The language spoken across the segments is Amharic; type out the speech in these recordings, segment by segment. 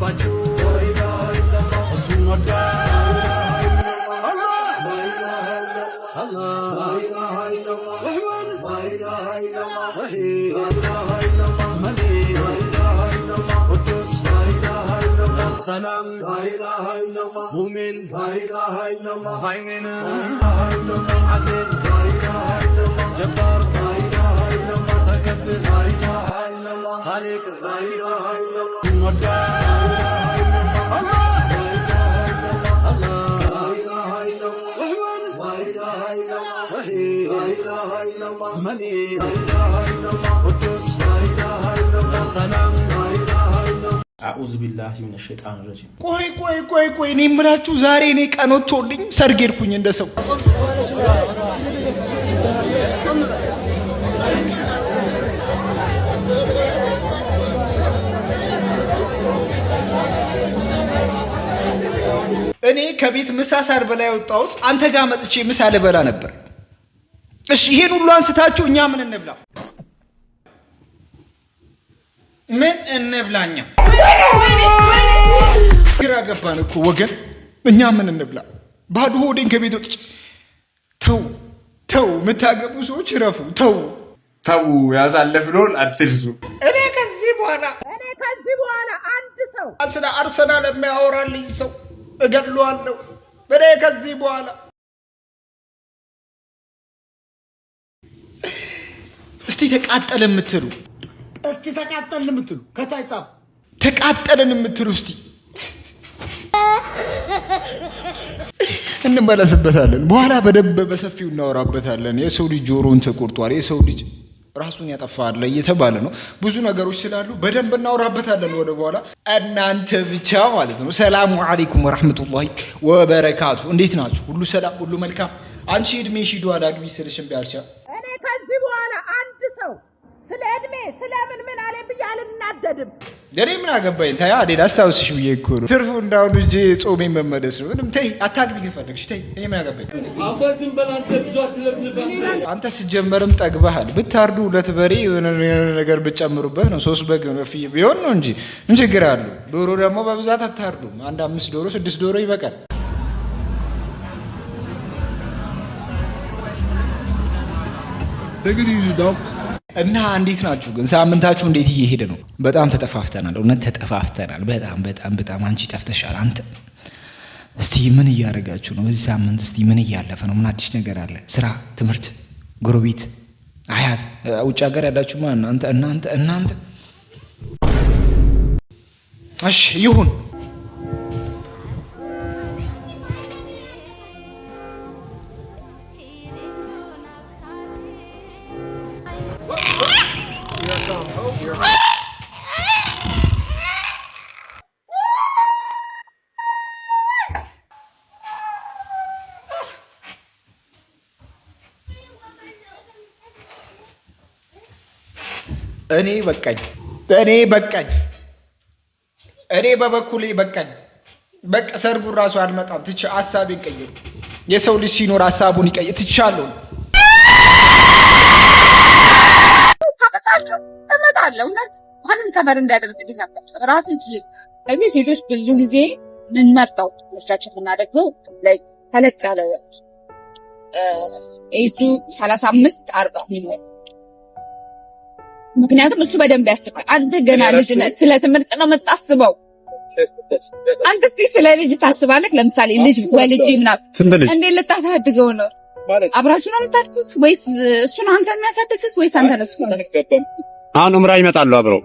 የገባችሁ እሱን ወዳ ሰላም ሙሚን ሃይሜን አዚዝ ጀባር ተከብር ኻሊቅ ወዳ አዑዙ ቢላሂ ሚነ ሸይጣን ረጂም። ቆይ እኔ የምላችሁ ዛሬ እኔ ቀን ወጥቶልኝ ሰርግ ሄድኩኝ እንደሰው። እኔ ከቤት ምሳ ሳልበላ የወጣሁት አንተ ጋር መጥቼ ምሳ ልበላ ነበር። እሺ ይሄን ሁሉ አንስታችሁ እኛ ምን እንብላ? ምን እንብላኛ? ግራ ገባን እኮ ወገን። እኛ ምን እንብላ? ባዶ ሆዴን ከቤት ወጥቼ። ተው የምታገቡ ሰዎች ረፉ። ተው ያሳለፍነውን አትርሱ። እኔ ከዚህ በኋላ አንድ ሰው ስለ አርሰናል የሚያወራልኝ ሰው እገድለዋለሁ። እኔ ከዚህ በኋላ እስቲ ተቃጠልን የምትሉ ከታይ ጻፍ። ተቃጠልን የምትሉ እስቲ እንመለስበታለን። በኋላ በደንብ በሰፊው እናወራበታለን። የሰው ልጅ ጆሮን ተቆርጧል፣ የሰው ልጅ ራሱን ያጠፋል እየተባለ ነው። ብዙ ነገሮች ስላሉ በደንብ እናወራበታለን ወደ በኋላ። እናንተ ብቻ ማለት ነው። ሰላሙ አለይኩም ወራህመቱላሂ ወበረካቱ። እንዴት ናችሁ? ሁሉ ሰላም፣ ሁሉ መልካም። አንቺ እድሜ ሺዶ አላግቢ ስልሽም ቢያልቻ እኔ ከዚህ በኋላ አንድ ሰው ስለ እድሜ ስለምን አለ ብዬ አልናደድም። እኔ ምን አገባኝ? ታይ አይደል አስታውስሽ ብዬ እኮ ነው። ትርፉ እንዳሁን እንጂ ጾሜን መመለስ ነው። ምንም ተይ፣ አታግቢ ከፈለግሽ ተይ። እኔ ምን አገባኝ? አባትን በላንተ ብዙ አትለፍልፈን። አንተ ሲጀመርም ጠግበሃል። ብታርዱ ሁለት በሬ የሆነ ነገር ብትጨምሩበት ነው 3 በግ ነው ፍይ ቢሆን ነው እንጂ ምን ችግር አለው? ዶሮ ደግሞ በብዛት አታርዱም። 1 5 ዶሮ 6 ዶሮ ይበቃል። እና እንዴት ናችሁ ግን? ሳምንታችሁ እንዴት እየሄደ ነው? በጣም ተጠፋፍተናል። እውነት ተጠፋፍተናል። በጣም አንቺ ጠፍተሻል። አንተ እስቲ ምን እያደረጋችሁ ነው በዚህ ሳምንት? እስቲ ምን እያለፈ ነው? ምን አዲስ ነገር አለ? ስራ፣ ትምህርት፣ ጎረቤት፣ አያት፣ ውጭ ሀገር ያላችሁ ማን እናንተ እሺ ይሁን። እኔ በበኩሌ በቃኝ። በቃ ሰርጉን ራሱ አልመጣም። ትቼ ሐሳቤን ቀይሩ። የሰው ልጅ ሲኖር ሐሳቡን ይቀይር። ትቻለሁ። ካመጣችሁ እመጣለሁ። እውነት ማንም ተመር እንዳያደርግልኝ ነበር ራስን ችዬ። ለዚህ ሴቶች ብዙ ጊዜ ምን መርጠው ልጆቻችን የምናደርገው ላይ ተለቅ ያለ ኤጁ 35 40 ሚሊዮን። ምክንያቱም እሱ በደንብ ያስባል። አንተ ገና ልጅ ነህ። ስለ ትምህርት ነው የምታስበው። አንተ እስቲ ስለ ልጅ ታስባለህ? ለምሳሌ ልጅ ወልጄ ምናምን እንዴት ልታሳድገው ነው? አብራችሁ ነው የምታድጉት ወይስ እሱ ነው አንተ የሚያሳድግህ ወይስ አንተ ነው እሱ? አሁን ኡምራ ይመጣሉ አብረው።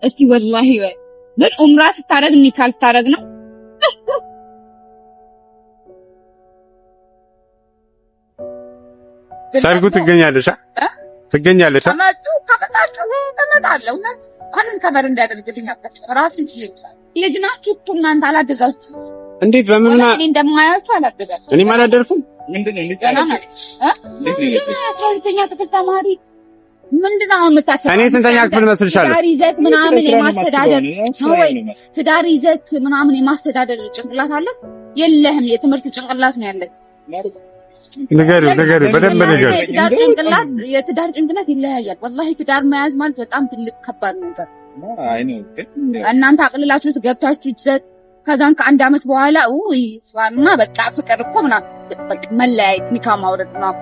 እስቲ ወላሂ ግን ኡምራ ስታረግ ኒካህ ልታረግ ነው? ሰርጉ ትገኛለሽ? ከመጣችሁ እመጣለሁ። እውነት ማንም ከበር እንዳያደርግልኝ ነበር ራስን ችዬ። ልጅ ናችሁ እኮ እናንተ አላደጋችሁ። እንዴት በምን እኔ እንደማያችሁ አላደጋችሁ። እኔም አላደርኩም። ምንድነው አስራ ሁለተኛ ክፍል ተማሪ ምንድነው የምታስበው? እኔ ስንተኛ ክፍል መስልሻለሁ? ትዳር ይዘት ምናምን የማስተዳደር ነው ወይ? ትዳር ይዘት ምናምን የማስተዳደር ጭንቅላት አለ የለህም? የትምህርት ጭንቅላት ነው ያለህ። ንገሩ በደንብ ንገሩ። የትዳር ጭንቅላት ይለያያል። ወላሂ ትዳር መያዝ ማለት በጣም ትልቅ ከባድ ነገር እናንተ አቅልላችሁት ገብታችሁ ከዛን ከአንድ አመት በኋላ ይፋማ በቃ ፍቅር እኮ ምናምን በቃ መለያየት ኒካ ማውረድ ነው።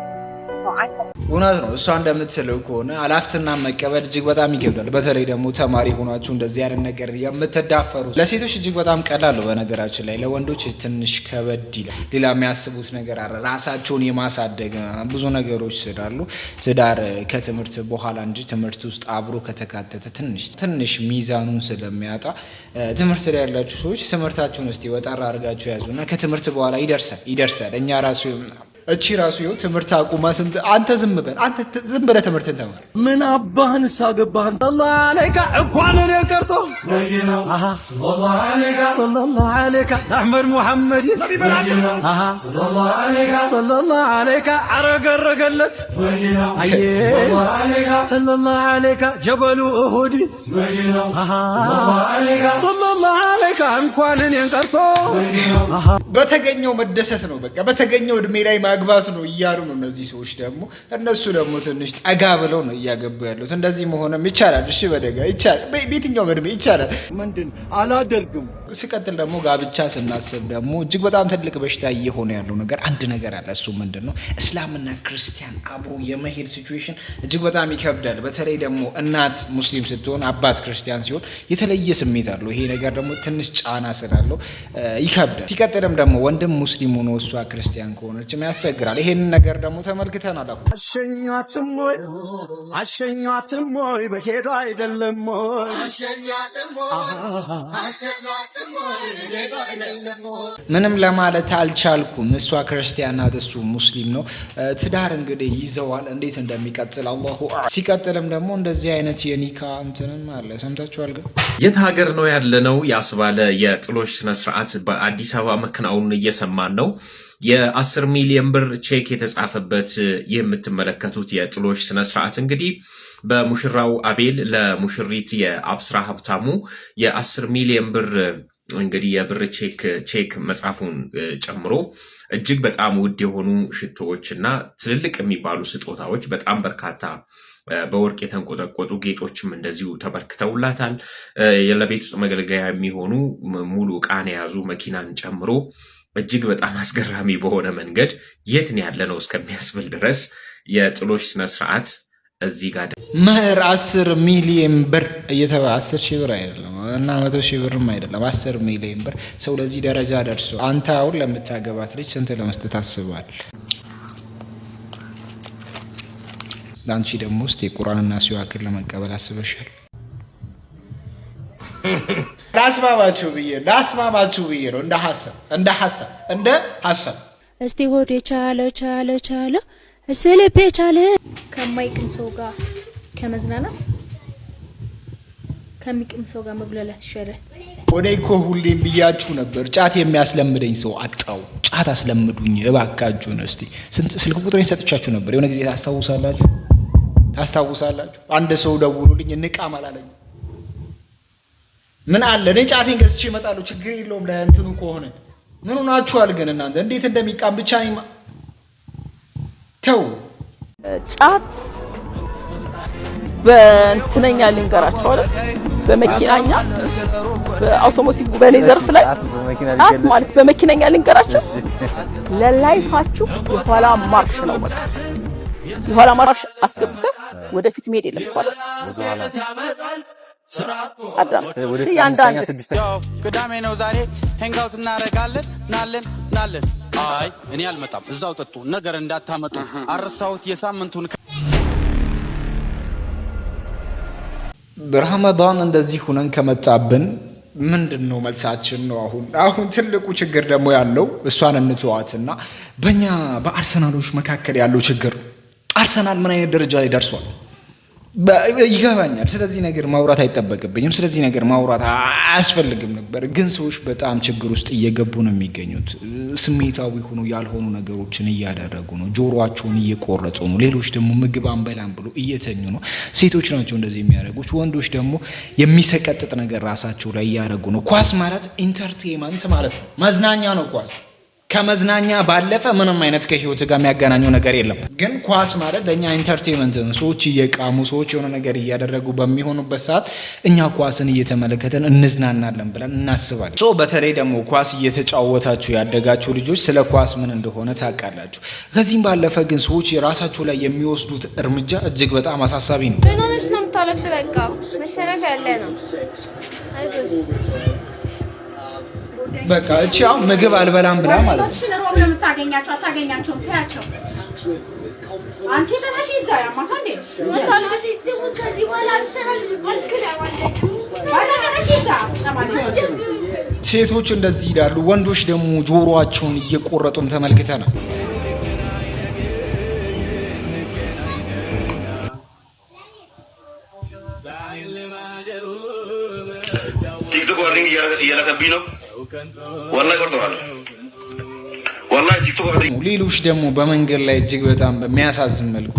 እውነት ነው። እሷ እንደምትለው ከሆነ አላፍትና መቀበል እጅግ በጣም ይከብዳል። በተለይ ደግሞ ተማሪ ሆናችሁ እንደዚህ አይነት ነገር የምትዳፈሩ ለሴቶች እጅግ በጣም ቀላል ነው። በነገራችን ላይ ለወንዶች ትንሽ ከበድ ይላል። ሌላ የሚያስቡት ነገር አለ። ራሳቸውን የማሳደግ ብዙ ነገሮች ስላሉ ትዳር ከትምህርት በኋላ እንጂ ትምህርት ውስጥ አብሮ ከተካተተ ትንሽ ሚዛኑን ስለሚያጣ ትምህርት ላይ ያላችሁ ሰዎች ትምህርታችሁን እስቲ ወጣራ አድርጋችሁ ያዙና ከትምህርት በኋላ ይደርሳል። እኛ ራሱ እቺ ራሱ ይኸው ትምህርት አቁማ ስንት አንተ ዝም ብለህ ትምህርትን ተማር። ምን አባህን ሳገባህን አላህ አለይካ እንኳን እኔ ቀርቶ አሃ ሰለላሁ ዐለይካ አህመድ ሙሐመድ አሃ ሰለላሁ ዐለይካ አረገረገለት አየ ሰለላሁ ዐለይካ ጀበሉ እሁድ አሃ ሰለላሁ ዐለይካ እንኳን እኔ ቀርቶ አሃ በተገኘው መደሰት ነው። በቃ በተገኘው እድሜ ላይ ማግባት ነው እያሉ ነው እነዚህ ሰዎች። ደግሞ እነሱ ደግሞ ትንሽ ጠጋ ብለው ነው እያገቡ ያሉት። እንደዚህ መሆንም ይቻላል። እሺ በደጋ ይቻላል፣ በየትኛው እድሜ ይቻላል። ምንድን አላደርግም። ሲቀጥል ደግሞ ጋብቻ ስናስብ ደግሞ እጅግ በጣም ትልቅ በሽታ እየሆነ ያለው ነገር አንድ ነገር አለ። እሱ ምንድን ነው? እስላምና ክርስቲያን አብሮ የመሄድ ሲቹዌሽን እጅግ በጣም ይከብዳል። በተለይ ደግሞ እናት ሙስሊም ስትሆን አባት ክርስቲያን ሲሆን የተለየ ስሜት አለው። ይሄ ነገር ደግሞ ትንሽ ጫና ስላለው ይከብዳል። ሲቀጥልም ደግሞ ወንድም ሙስሊም ሆኖ እሷ ክርስቲያን ከሆነች ያስቸግራል። ይሄንን ነገር ደግሞ ተመልክተናል። አሸኛትም ወይ በሄዱ አይደለም ምንም ለማለት አልቻልኩም። እሷ ክርስቲያን ናት፣ እሱ ሙስሊም ነው። ትዳር እንግዲህ ይዘዋል። እንዴት እንደሚቀጥል አላሁ አዕለም። ሲቀጥልም ደግሞ እንደዚህ አይነት የኒካ እንትንም አለ። ሰምታችኋል? ግን የት ሀገር ነው ያለነው ያስባለ የጥሎሽ ስነስርዓት በአዲስ አበባ መከናወኑን እየሰማን ነው። የ10 ሚሊዮን ብር ቼክ የተጻፈበት የምትመለከቱት የጥሎሽ ስነስርዓት እንግዲህ በሙሽራው አቤል ለሙሽሪት የአብስራ ሀብታሙ የ10 ሚሊዮን ብር እንግዲህ የብር ቼክ መጻፉን ጨምሮ እጅግ በጣም ውድ የሆኑ ሽቶዎች እና ትልልቅ የሚባሉ ስጦታዎች በጣም በርካታ በወርቅ የተንቆጠቆጡ ጌጦችም እንደዚሁ ተበርክተውላታል። ለቤት ውስጥ መገልገያ የሚሆኑ ሙሉ ዕቃን የያዙ መኪናን ጨምሮ እጅግ በጣም አስገራሚ በሆነ መንገድ የት ነው ያለነው እስከሚያስብል ድረስ የጥሎሽ ስነስርዓት እዚህ ጋር መህር 10 ሚሊዮን ብር እየተባለ 10 ሺህ ብር አይደለም እና 100 ሺህ ብርም አይደለም 10 ሚሊዮን ብር። ሰው ለዚህ ደረጃ ደርሶ አንተ አሁን ለምታገባት ልጅ ስንት ለመስጠት አስባል? አንቺ ደግሞ ውስጥ የቁርአንና ሲዋክን ለመቀበል አስበሻል? ላስማማችሁ ብዬ ነው እንደ ሐሳብ እስቲ ሆዴ ቻለ እስልቤ ቻለ። ከማይቅም ሰው ጋር ከመዝናናት ከሚቅም ሰው ጋር መጉላላት ይሻላል። እኔ እኮ ሁሌም ብያችሁ ነበር፣ ጫት የሚያስለምደኝ ሰው አጣው። ጫት አስለምዱኝ እባካችሁን። እስቲ ስልክ ቁጥሬን ሰጥቻችሁ ነበር የሆነ ጊዜ ታስታውሳላችሁ? አንድ ሰው ደውሎልኝ እንቃም አላለኝ። ምን አለ እኔ ጫቴን ገዝቼ እመጣለሁ፣ ችግር የለውም። ለእንትኑ ከሆነ ምን ሆናችኋል ግን እናንተ? እንዴት እንደሚቃም ብቻ ነው ተው። ጫት በእንትነኛ ልንገራቸው አይደል፣ በመኪናኛ በአውቶሞቲቭ በኔ ዘርፍ ላይ ጫት ማለት በመኪናኛ ልንገራቸው ለላይፋችሁ የኋላ ማርሽ ነው። በቃ የኋላ ማርሽ አስገብተህ ወደፊት መሄድ የለም ማለት አዳም ያንዳንድ ቅዳሜ ነው ዛሬ ሄንጋውት እናረጋለን። ናለን አይ እኔ አልመጣም፣ እዛው ጠጡ ነገር እንዳታመጡ አረሳውት የሳምንቱን። በረመዳን እንደዚህ ሁነን ከመጣብን ምንድነው መልሳችን ነው? አሁን ትልቁ ችግር ደግሞ ያለው እሷን እንተዋትና በእኛ በአርሰናሎች መካከል ያለው ችግር። አርሰናል ምን አይነት ደረጃ ላይ ደርሷል ይገባኛል። ስለዚህ ነገር ማውራት አይጠበቅብኝም፣ ስለዚህ ነገር ማውራት አያስፈልግም ነበር። ግን ሰዎች በጣም ችግር ውስጥ እየገቡ ነው የሚገኙት። ስሜታዊ ሆኖ ያልሆኑ ነገሮችን እያደረጉ ነው፣ ጆሮአቸውን እየቆረጡ ነው። ሌሎች ደግሞ ምግብ አንበላም ብሎ እየተኙ ነው። ሴቶች ናቸው እንደዚህ የሚያደርጉት። ወንዶች ደግሞ የሚሰቀጥጥ ነገር ራሳቸው ላይ እያደረጉ ነው። ኳስ ማለት ኢንተርቴይንመንት ማለት ነው፣ መዝናኛ ነው ኳስ። ከመዝናኛ ባለፈ ምንም አይነት ከህይወት ጋር የሚያገናኘው ነገር የለም። ግን ኳስ ማለት ለእኛ ኢንተርቴንመንት ነው። ሰዎች እየቃሙ ሰዎች የሆነ ነገር እያደረጉ በሚሆኑበት ሰዓት እኛ ኳስን እየተመለከተን እንዝናናለን ብለን እናስባለን። በተለይ ደግሞ ኳስ እየተጫወታችሁ ያደጋችሁ ልጆች ስለ ኳስ ምን እንደሆነ ታውቃላችሁ። ከዚህም ባለፈ ግን ሰዎች የራሳቸው ላይ የሚወስዱት እርምጃ እጅግ በጣም አሳሳቢ ነው። በቃ እቺ አሁን ምግብ አልበላም ብላ ማለት ነው። ሽነሮም ነው የምታገኛቸው አታገኛቸውም። ታያቸው አንቺ ተነሽ ይዛ ያማታንዴ ሴቶች እንደዚህ ይላሉ፣ ወንዶች ደግሞ ጆሮአቸውን እየቆረጡም ተመልክተናል። ቲክቶክ ዋርኒንግ እያለከብኝ ነው። ወላሂ ቆርጠዋለሁ። ወላሂ ቲክቶክ ዋርኒንግ። ሌሎች ደግሞ በመንገድ ላይ እጅግ በጣም በሚያሳዝን መልኩ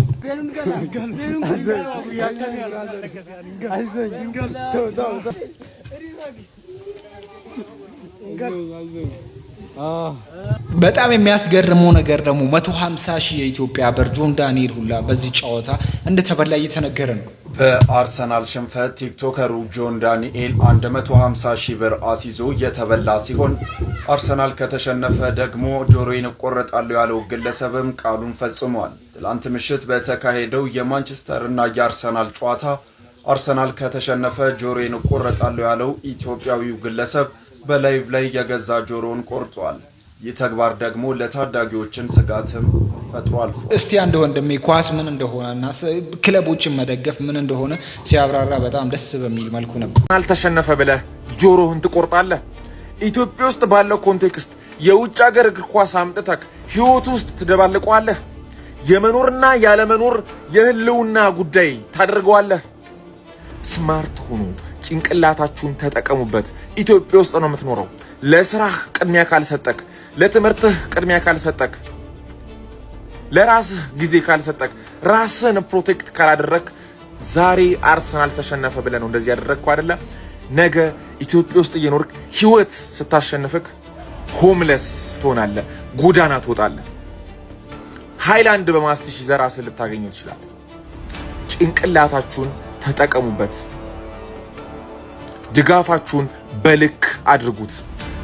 በጣም የሚያስገርመው ነገር ደግሞ 150,000 የኢትዮጵያ ብር ጆን ዳንኤል ሁላ በዚህ ጨዋታ እንደተበላ እየተነገረ ነው። በአርሰናል ሽንፈት ቲክቶከሩ ጆን ዳንኤል 150,000 ብር አስይዞ የተበላ ሲሆን አርሰናል ከተሸነፈ ደግሞ ጆሮዬን እቆረጣለሁ ያለው ግለሰብም ቃሉን ፈጽሟል። ትላንት ምሽት በተካሄደው የማንቸስተር እና የአርሰናል ጨዋታ አርሰናል ከተሸነፈ ጆሮዬን እቆረጣለሁ ያለው ኢትዮጵያዊው ግለሰብ በላይቭ ላይ የገዛ ጆሮውን ቆርጧል። ይህ ተግባር ደግሞ ለታዳጊዎችን ስጋትም ፈጥሯል። እስቲ አንድ ወንድሜ ኳስ ምን እንደሆነና ክለቦችን መደገፍ ምን እንደሆነ ሲያብራራ በጣም ደስ በሚል መልኩ ነበር። አልተሸነፈ ብለህ ጆሮህን ትቆርጣለህ? ኢትዮጵያ ውስጥ ባለው ኮንቴክስት የውጭ ሀገር እግር ኳስ አምጥተህ ህይወት ውስጥ ትደባልቀዋለህ? የመኖርና ያለመኖር የህልውና ጉዳይ ታደርገዋለህ? ስማርት ሁኑ፣ ጭንቅላታችሁን ተጠቀሙበት። ኢትዮጵያ ውስጥ ነው የምትኖረው። ለስራህ ቅድሚያ ካልሰጠክ፣ ለትምህርትህ ቅድሚያ ካልሰጠክ፣ ለራስህ ጊዜ ካልሰጠክ፣ ራስህን ፕሮቴክት ካላደረክ ዛሬ አርሰናል ተሸነፈ ብለህ ነው እንደዚህ ያደረግከው አይደለ? ነገ ኢትዮጵያ ውስጥ እየኖርክ ህይወት ስታሸንፍክ ሆምለስ ትሆናለህ፣ ጎዳና ትወጣለህ። ሃይላንድ በማስቲሽ ይዘህ ራስህን ልታገኘው ትችላለህ። ጭንቅላታችሁን ተጠቀሙበት። ድጋፋችሁን በልክ አድርጉት።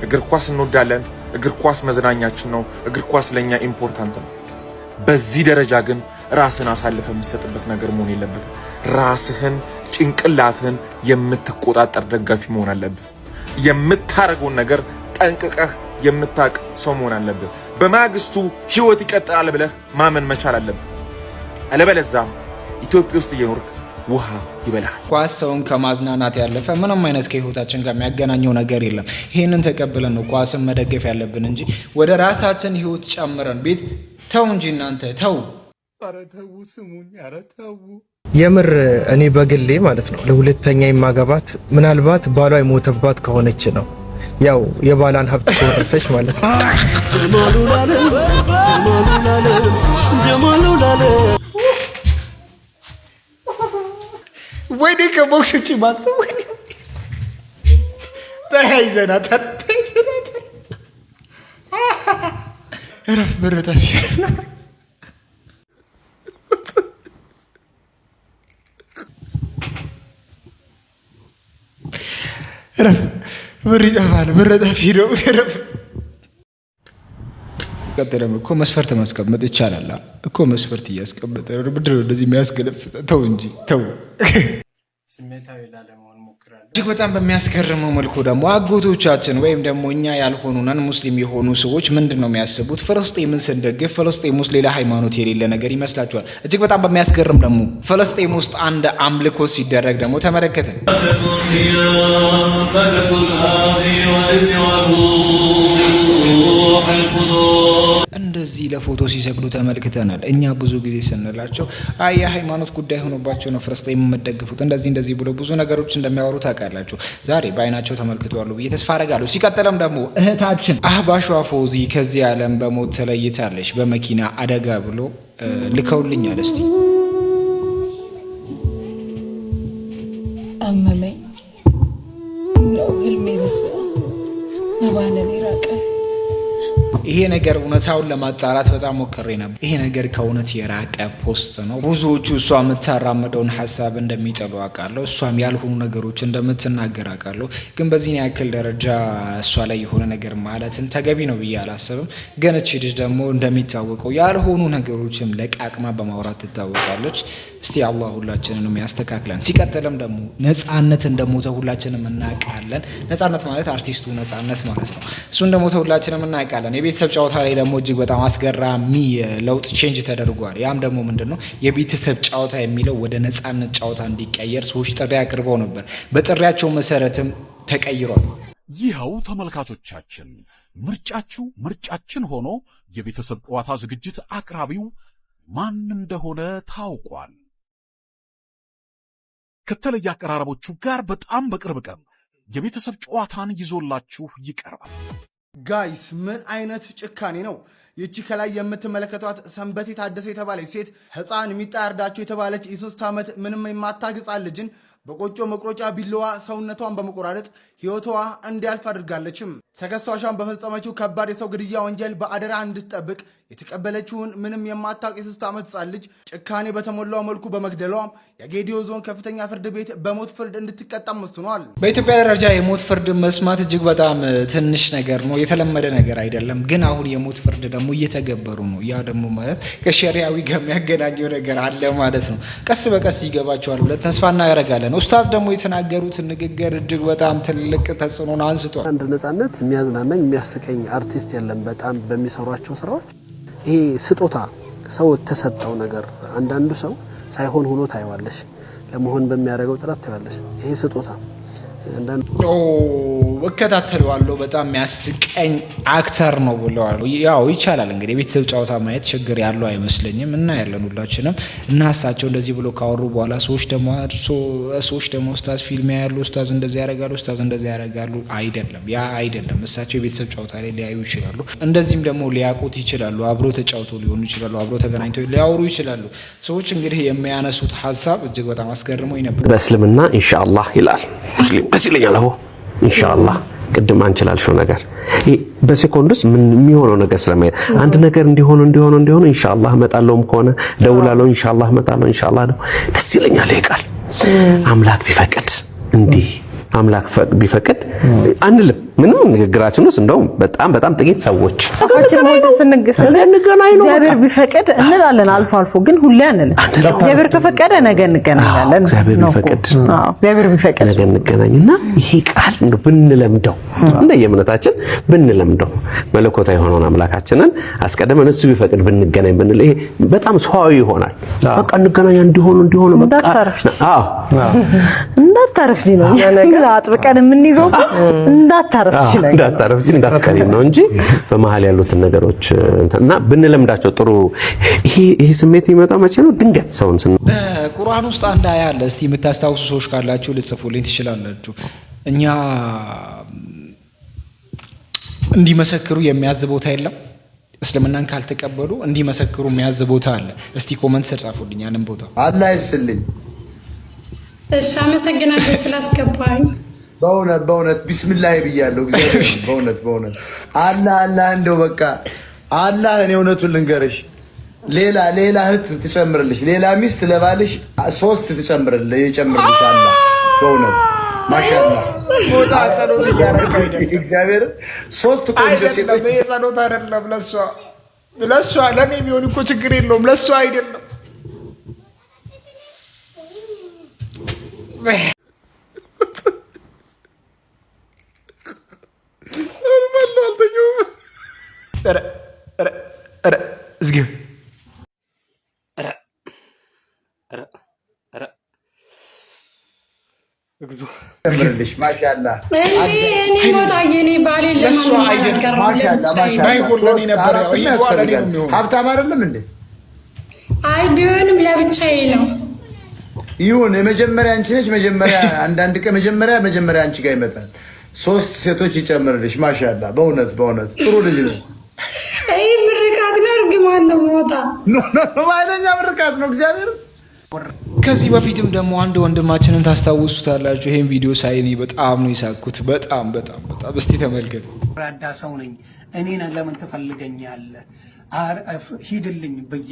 እግር ኳስ እንወዳለን። እግር ኳስ መዝናኛችን ነው። እግር ኳስ ለኛ ኢምፖርታንት ነው። በዚህ ደረጃ ግን ራስን አሳልፈ የምትሰጥበት ነገር መሆን የለበትም። ራስህን ጭንቅላትህን የምትቆጣጠር ደጋፊ መሆን አለብህ። የምታረገውን ነገር ጠንቅቀህ የምታቅ ሰው መሆን አለብህ። በማግስቱ ህይወት ይቀጥላል ብለህ ማመን መቻል አለብህ። አለበለዚያ ኢትዮጵያ ውስጥ እየኖርክ ውሃ ይበላል። ኳስ ሰውን ከማዝናናት ያለፈ ምንም አይነት ከህይወታችን ጋር የሚያገናኘው ነገር የለም። ይሄንን ተቀብለን ነው ኳስን መደገፍ ያለብን እንጂ ወደ ራሳችን ህይወት ጨምረን ቤት ተው እንጂ እናንተ ተው። ኧረ ተው ስሙኝ፣ ኧረ ተው። የምር እኔ በግሌ ማለት ነው ለሁለተኛ የማገባት ምናልባት ባሏ የሞተባት ከሆነች ነው። ያው የባላን ሀብት ተወረሰች ማለት ነው። ወይኔ ከቦክስ ውጪ ማሰብ ወይኔ ተያይዘናት እረፍ በረታፊ እረፍ ብር ይጠፋል። በረታፊ ነው። እረፍ ቀጥለም እኮ መስፈርት ማስቀመጥ ይቻላል እኮ። መስፈርት እያስቀመጠ ነው። ብድር እንደዚህ የሚያስገለፍጥ ተው እንጂ ተው። ስሜታዊ ላለመሆን ሞክራለሁ። እጅግ በጣም በሚያስገርመው መልኩ ደግሞ አጎቶቻችን ወይም ደግሞ እኛ ያልሆኑ ነን ሙስሊም የሆኑ ሰዎች ምንድን ነው የሚያስቡት? ፍልስጤምን ስንደግፍ ፍልስጤም ውስጥ ሌላ ሃይማኖት የሌለ ነገር ይመስላችኋል። እጅግ በጣም በሚያስገርም ደግሞ ፍልስጤም ውስጥ አንድ አምልኮ ሲደረግ ደግሞ ተመለከትን። እንደዚህ ለፎቶ ሲሰግዱ ተመልክተናል። እኛ ብዙ ጊዜ ስንላቸው አይ የሃይማኖት ጉዳይ ሆኖባቸው ነው ፍልስጤም የምትደግፉት እንደዚህ ብሎ ብዙ ነገሮች እንደሚያወሩ ታውቃላችሁ። ዛሬ በአይናቸው ተመልክተዋል ብዬ ተስፋ አደርጋለሁ። ሲቀጥለም ደግሞ እህታችን አህባሿ ፎዚ ከዚህ ዓለም በሞት ተለይታለች በመኪና አደጋ ብሎ ልከውልኛል። እስቲ አመመኝ ነው ህልሜ ብስ መባነን ይራቀ ይሄ ነገር እውነታውን ለማጣራት በጣም ሞክሬ ነበር። ይሄ ነገር ከእውነት የራቀ ፖስት ነው። ብዙዎቹ እሷ የምታራምደውን ሀሳብ እንደሚጠሉ አውቃለሁ። እሷም ያልሆኑ ነገሮች እንደምትናገር አውቃለሁ። ግን በዚህ ያክል ደረጃ እሷ ላይ የሆነ ነገር ማለትን ተገቢ ነው ብዬ አላሰብም። ግን እቺ ልጅ ደግሞ እንደሚታወቀው ያልሆኑ ነገሮችም ለቃቅማ በማውራት ትታወቃለች። እስቲ አላህ ሁላችንንም ያስተካክለን። ሲቀጥልም ደግሞ ነፃነት እንደሞተ ሁላችንም እናውቃለን። ነፃነት ማለት አርቲስቱ ነፃነት ማለት ነው። እሱ እንደሞተ ሁላችንም እናውቃለን። የቤተሰብ ጨዋታ ላይ ደግሞ እጅግ በጣም አስገራሚ ለውጥ ቼንጅ ተደርጓል። ያም ደግሞ ምንድነው የቤተሰብ ጨዋታ የሚለው ወደ ነፃነት ጨዋታ እንዲቀየር ሰዎች ጥሪ አቅርበው ነበር። በጥሪያቸው መሰረትም ተቀይሯል። ይኸው ተመልካቾቻችን ምርጫችሁ ምርጫችን ሆኖ የቤተሰብ ጨዋታ ዝግጅት አቅራቢው ማን እንደሆነ ታውቋል። ከተለየ አቀራረቦቹ ጋር በጣም በቅርብ ቀን የቤተሰብ ጨዋታን ይዞላችሁ ይቀርባል። ጋይስ ምን አይነት ጭካኔ ነው! ይቺ ከላይ የምትመለከቷት ሰንበቴ ታደሰ የተባለች ሴት ሕፃን ሚጣ ያርዳቸው የተባለች የ3 ዓመት ምንም የማታግጻ ልጅን በቆጮ መቁረጫ ቢላዋ ሰውነቷን በመቆራረጥ ሕይወቷ እንዲያልፍ አድርጋለችም። ተከሳሿን በፈጸመችው ከባድ የሰው ግድያ ወንጀል በአደራ እንድትጠብቅ የተቀበለችውን ምንም የማታውቅ የ3 ዓመት ሕፃን ልጅ ጭካኔ በተሞላው መልኩ በመግደሏ የጌዲዮ ዞን ከፍተኛ ፍርድ ቤት በሞት ፍርድ እንድትቀጣም ወስኗል። በኢትዮጵያ ደረጃ የሞት ፍርድ መስማት እጅግ በጣም ትንሽ ነገር ነው፣ የተለመደ ነገር አይደለም። ግን አሁን የሞት ፍርድ ደግሞ እየተገበሩ ነው። ያ ደግሞ ማለት ከሸሪዓዊ ጋር የሚያገናኘው ነገር አለ ማለት ነው። ቀስ በቀስ ይገባቸዋል ብለን ተስፋ እናደርጋለን። ኡስታዝ ደግሞ የተናገሩት ንግግር እጅግ በጣም ትልቅ ተጽዕኖን አንስቷል። አንድ ነፃነት የሚያዝናናኝ የሚያስቀኝ አርቲስት የለም። በጣም በሚሰሯቸው ስራዎች ይሄ ስጦታ ሰው ተሰጠው ነገር አንዳንዱ ሰው ሳይሆን ሆኖ ታይዋለሽ፣ ለመሆን በሚያደርገው ጥረት ታይዋለሽ። ይሄ ስጦታ እከታተለዋለሁ። በጣም የሚያስቀኝ አክተር ነው ብለዋል። ያው ይቻላል እንግዲህ የቤተሰብ ጨዋታ ማየት ችግር ያለው አይመስለኝም። እና ያለን ሁላችንም እና እሳቸው እንደዚህ ብሎ ካወሩ በኋላ ሰዎች ደግሞ ኡስታዝ ፊልም ያያሉ፣ ኡስታዝ እንደዚህ ያደርጋሉ፣ ኡስታዝ እንደዚህ ያደርጋሉ። አይደለም፣ ያ አይደለም። እሳቸው የቤተሰብ ጨዋታ ላይ ሊያዩ ይችላሉ፣ እንደዚህም ደግሞ ሊያውቁት ይችላሉ። አብሮ ተጫውተው ሊሆኑ ይችላሉ፣ አብሮ ተገናኝተው ሊያወሩ ይችላሉ። ሰዎች እንግዲህ የሚያነሱት ሀሳብ እጅግ በጣም አስገርሞኝ ነበር። በእስልምና ኢንሻአላህ ይላል ሙስሊም ደስ ይለኛል። አሁን ኢንሻአላህ ቅድም አንችላልሽው ነገር በሴኮንድስ ምን የሚሆነው ነገር ስለማይል አንድ ነገር እንዲሆን ኢንሻአላህ እመጣለሁም ከሆነ ደውላለሁ፣ ኢንሻአላህ እመጣለሁ፣ ኢንሻአላህ ነው ደስ ይለኛል። ይቃል አምላክ ቢፈቅድ እንዲህ አምላክ ቢፈቅድ አንልም። ምንም ንግግራችን ውስጥ እንደውም በጣም ጥቂት ሰዎች እንገናኝ ነው እግዚአብሔር ቢፈቅድ እንላለን። አልፎ አልፎ ግን ሁሌ አንልም። እግዚአብሔር ከፈቀደ ነገ እንገናኛለን። እግዚአብሔር ቢፈቅድ ነገ እንገናኝና ይሄ ቃል እንደው ብንለምደው እንደየእምነታችን ብንለምደው መለኮታዊ የሆነውን አምላካችንን አስቀድመን እሱ ቢፈቅድ ብንገናኝ ብንል ይሄ በጣም ሰዋዊ ይሆናል። በቃ እንገናኛ እንዲሆኑ በቃ እንዳታረፍጂ ነው ነገር አጥብቀን የምንይዘው እንዳታረፍጂ ነው እንጂ በመሃል ያሉትን ነገሮች እና ብንለምዳቸው ጥሩ። ይሄ ስሜት የሚመጣው መቼ ነው? ድንገት ሰውን በቁርአን ውስጥ አንድ አያ አለ። እስቲ የምታስታውሱ ሰዎች ካላችሁ ልጽፉልኝ ትችላላችሁ። እኛ እንዲመሰክሩ የሚያዝ ቦታ የለም። እስልምናን ካልተቀበሉ እንዲመሰክሩ የሚያዝ ቦታ አለ። እስቲ ኮመንት ስር ጻፉልኝ ያንን ቦታ። አላህ ይስልኝ። እሺ፣ አመሰግናለሁ ስላስገባኝ። በእውነት ቢስሚላህ ብያለሁ። እግዚአብሔር በእውነት አላህ እንደው በቃ አላህ እኔ እውነቱን ልንገርሽ፣ ሌላ እህት ትጨምርልሽ፣ ሌላ ሚስት ለባልሽ 3 ይጨምርልሽ አላህ በእውነት ማሻአላህ። ቦታ ጸሎት እያደረገ አይደለም እግዚአብሔር 3 ቆንጆ ሴቶች ጸሎት አይደለም ለሷ ለኔ ቢሆን እኮ ችግር የለውም። ለሷ አይደለም ማሻአላህ ሀብታም አይደለም እንዴ? አይ ቢሆንም ለብቻዬ ነው። ይሁን የመጀመሪያ አንቺ ነሽ። መጀመሪያ አንዳንድ ቀን መጀመሪያ አንቺ ጋር ይመጣል። 3 ሴቶች ይጨምርልሽ። ማሻአላህ በእውነት ጥሩ ልጅ ነው። አይ ምርቃት ነው። እርግማን ነው ሞታ ማለኛ ምርቃት ነው እግዚአብሔር። ከዚህ በፊትም ደግሞ አንድ ወንድማችንን ታስታውሱታላችሁ። ይሄን ቪዲዮ ሳይ እኔ በጣም ነው የሳቅኩት። በጣም እስቲ ተመልከቱ። ራዳ ሰው ነኝ እኔን ለምን ትፈልገኛለህ ሂድልኝ ብዬ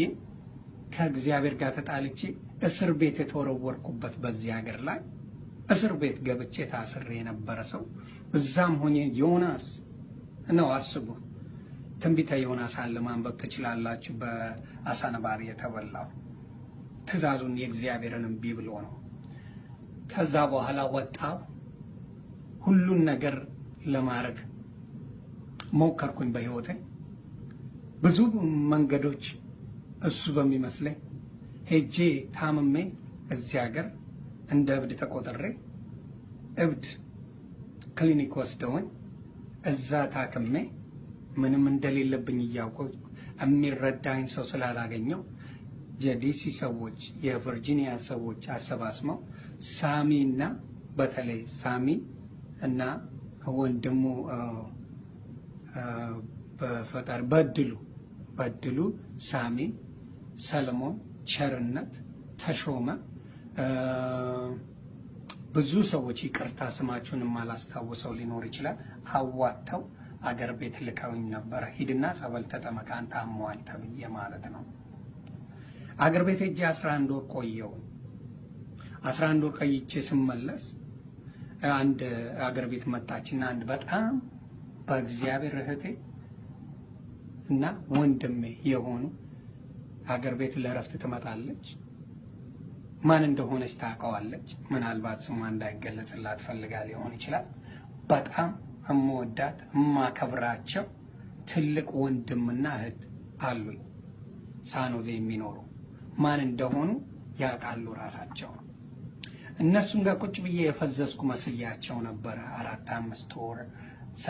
ከእግዚአብሔር ጋር ተጣልቼ እስር ቤት የተወረወርኩበት በዚህ ሀገር ላይ እስር ቤት ገብቼ ታስሬ የነበረ ሰው እዛም ሆኜ ዮናስ ነው። አስቡ። ትንቢተ ዮናስ አለ ማንበብ ትችላላችሁ። በአሳ ነባሪ የተበላው ትእዛዙን የእግዚአብሔርን እምቢ ብሎ ነው። ከዛ በኋላ ወጣው ሁሉን ነገር ለማድረግ ሞከርኩኝ በህይወቴ ብዙ መንገዶች እሱ በሚመስለኝ ሄጄ ታምሜ እዚህ ሀገር እንደ እብድ ተቆጥሬ እብድ ክሊኒክ ወስደውኝ እዛ ታክሜ ምንም እንደሌለብኝ እያውቀው የሚረዳኝ ሰው ስላላገኘው የዲሲ ሰዎች የቨርጂኒያ ሰዎች አሰባስመው ሳሚና በተለይ ሳሚ እና ወንድሙ በፈጣሪ በድሉ ሳሚ ሰለሞን ቸርነት ተሾመ ብዙ ሰዎች ይቅርታ ስማቸውንም አላስታውሰው ሊኖር ይችላል አዋተው አገር ቤት ልከውኝ ነበር። ሂድና ጸበል ተጠመቅ አንተ አሟል ተብዬ ማለት ነው። አገር ቤት ሄጄ 11 ወር ቆየው። 11 ወር ቆይቼ ስመለስ አንድ አገር ቤት መጣችና አንድ በጣም በእግዚአብሔር እህቴ እና ወንድሜ የሆኑ አገር ቤት ለረፍት ትመጣለች። ማን እንደሆነች ታውቀዋለች። ምናልባት ስሟ እንዳይገለጽላት ፈልጋ ሊሆን ይችላል። በጣም እምወዳት እማከብራቸው ትልቅ ወንድምና እህት አሉኝ ሳኖዜ የሚኖሩ ማን እንደሆኑ ያውቃሉ ራሳቸው። እነሱም ጋር ቁጭ ብዬ የፈዘዝኩ መስያቸው ነበር 4-5 ወር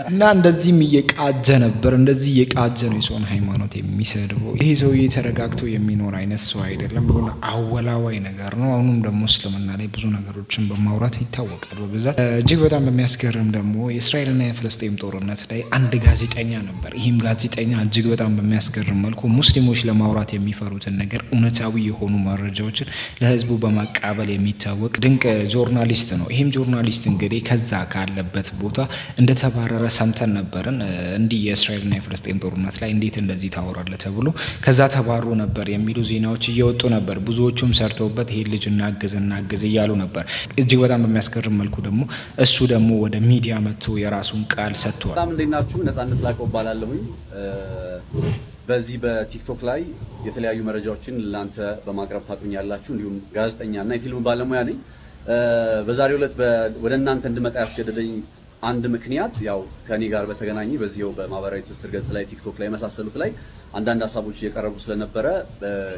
እና እንደዚህም እየቃጀ ነበር። እንደዚህ እየቃጀ ነው የሰውን ሃይማኖት የሚሰድበው። ይሄ ሰውዬ ተረጋግቶ የሚኖር አይነት ሰው አይደለም። የሆነ አወላዋይ ነገር ነው። አሁንም ደግሞ እስልምና ላይ ብዙ ነገሮችን በማውራት ይታወቃል በብዛት። እጅግ በጣም በሚያስገርም ደግሞ የእስራኤልና የፍልስጤም ጦርነት ላይ አንድ ጋዜጠኛ ነበር። ይህም ጋዜጠኛ እጅግ በጣም በሚያስገርም መልኩ ሙስሊሞች ለማውራት የሚፈሩትን ነገር እውነታዊ የሆኑ መረጃዎችን ለህዝቡ በማቃበል የሚታወቅ ድንቅ ጆርናሊስት ነው። ይህም ጆርናሊስት እንግዲህ ከዛ ካለበት ቦታ እንደተባረ ሰምተን ነበርን። እንዲህ የእስራኤልና የፍልስጤም ጦርነት ላይ እንዴት እንደዚህ ታወራለህ ተብሎ ከዛ ተባሮ ነበር የሚሉ ዜናዎች እየወጡ ነበር። ብዙዎቹም ሰርተውበት ይሄ ልጅ እናግዝ እያሉ ነበር። እጅግ በጣም በሚያስገርም መልኩ ደግሞ እሱ ደግሞ ወደ ሚዲያ መጥቶ የራሱን ቃል ሰጥቷል። በጣም እንዴት ናችሁ? ነጻነት ላቀው እባላለሁኝ። በዚህ በቲክቶክ ላይ የተለያዩ መረጃዎችን ለአንተ በማቅረብ ታቁኛላችሁ። እንዲሁም ጋዜጠኛና የፊልም ባለሙያ ነኝ። በዛሬው ዕለት ወደ እናንተ እንድመጣ ያስገደደኝ አንድ ምክንያት ያው ከኔ ጋር በተገናኘ በዚህው በማህበራዊ ትስስር ገጽ ላይ ቲክቶክ ላይ መሳሰሉት ላይ አንዳንድ ሀሳቦች እየቀረቡ ስለነበረ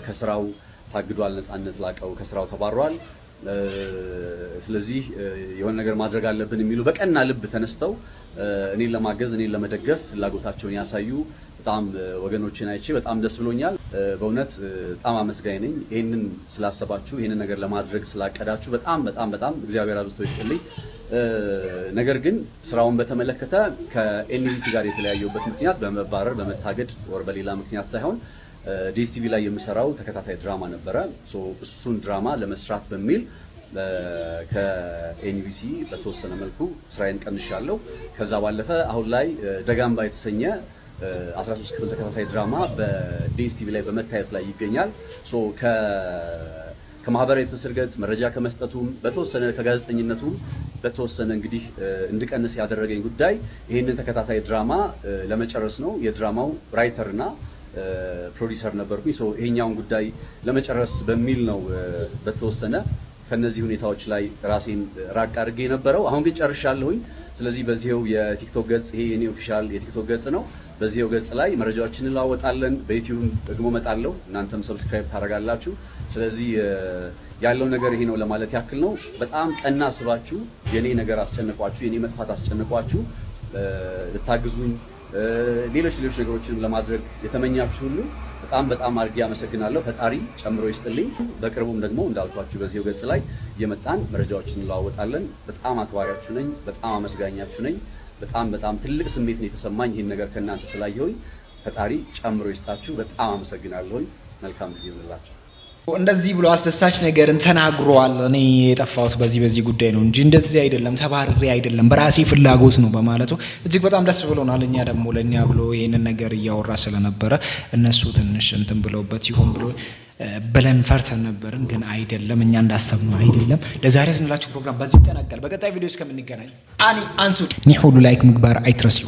ከስራው ታግዷል። ነጻነት ላቀው ከስራው ተባሯል። ስለዚህ የሆነ ነገር ማድረግ አለብን የሚሉ በቀና ልብ ተነስተው እኔን ለማገዝ እኔን ለመደገፍ ፍላጎታቸውን ያሳዩ በጣም ወገኖችን አይቼ በጣም ደስ ብሎኛል። በእውነት በጣም አመስጋኝ ነኝ። ይሄንን ስላሰባችሁ ይሄንን ነገር ለማድረግ ስላቀዳችሁ በጣም እግዚአብሔር አብዝቶ ይስጥልኝ። ነገር ግን ስራውን በተመለከተ ከኤንቢሲ ጋር የተለያየበት ምክንያት በመባረር በመታገድ ወር በሌላ ምክንያት ሳይሆን ዲኤስቲቪ ላይ የሚሰራው ተከታታይ ድራማ ነበረ። እሱን ድራማ ለመስራት በሚል ከኤንቢሲ በተወሰነ መልኩ ስራዬን ቀንሻለሁ። ከዛ ባለፈ አሁን ላይ ደጋምባ የተሰኘ 13 ክፍል ተከታታይ ድራማ በዲኤስቲቪ ላይ በመታየት ላይ ይገኛል። ከማህበራዊ ትስስር ገጽ መረጃ ከመስጠቱም በተወሰነ ከጋዜጠኝነቱም በተወሰነ እንግዲህ እንድቀንስ ያደረገኝ ጉዳይ ይህንን ተከታታይ ድራማ ለመጨረስ ነው። የድራማው ራይተር እና ፕሮዲሰር ነበርኩኝ። ይሄኛውን ጉዳይ ለመጨረስ በሚል ነው በተወሰነ ከነዚህ ሁኔታዎች ላይ ራሴን ራቅ አድርጌ የነበረው። አሁን ግን ጨርሻለሁኝ። ስለዚህ በዚህው የቲክቶክ ገጽ ይሄ የኔ ኦፊሻል የቲክቶክ ገጽ ነው። በዚህው ገጽ ላይ መረጃዎችን እንለዋወጣለን። በዩቲዩብ ደግሞ እመጣለሁ። እናንተም ሰብስክራይብ ታደርጋላችሁ። ስለዚህ ያለው ነገር ይሄ ነው ለማለት ያክል ነው። በጣም ቀና አስባችሁ የኔ ነገር አስጨንቋችሁ የኔ መጥፋት አስጨንቋችሁ ልታግዙኝ ሌሎች ነገሮችንም ለማድረግ የተመኛችሁ ሁሉ በጣም አድርጌ አመሰግናለሁ። ፈጣሪ ጨምሮ ይስጥልኝ። በቅርቡም ደግሞ እንዳልኳችሁ በዚህው ገጽ ላይ የመጣን መረጃዎችን እንለዋወጣለን። በጣም አክባሪያችሁ ነኝ። በጣም አመስጋኛችሁ ነኝ። በጣም ትልቅ ስሜት ነው የተሰማኝ ይህን ነገር ከእናንተ ስላየሁኝ። ፈጣሪ ጨምሮ ይስጣችሁ። በጣም አመሰግናለሁኝ። መልካም ጊዜ ይሁንላችሁ። እንደዚህ ብሎ አስደሳች ነገርን ተናግሯል። እኔ የጠፋሁት በዚህ ጉዳይ ነው እንጂ እንደዚህ አይደለም፣ ተባርሬ አይደለም፣ በራሴ ፍላጎት ነው በማለቱ እጅግ በጣም ደስ ብሎናል። እኛ ደግሞ ለኛ ብሎ ይሄንን ነገር እያወራ ስለነበረ እነሱ ትንሽ እንትን ብለውበት ይሆን ብሎ ብለን ፈርተን ነበርን፣ ግን አይደለም፣ እኛ እንዳሰብነው አይደለም። ለዛሬ ስንላችሁ ፕሮግራም በዚህ ይጠናቀቃል። በቀጣይ ቪዲዮ እስከምንገናኝ አኒ አንሱ ሁሉ ላይክ ምግባር አይትረሱ።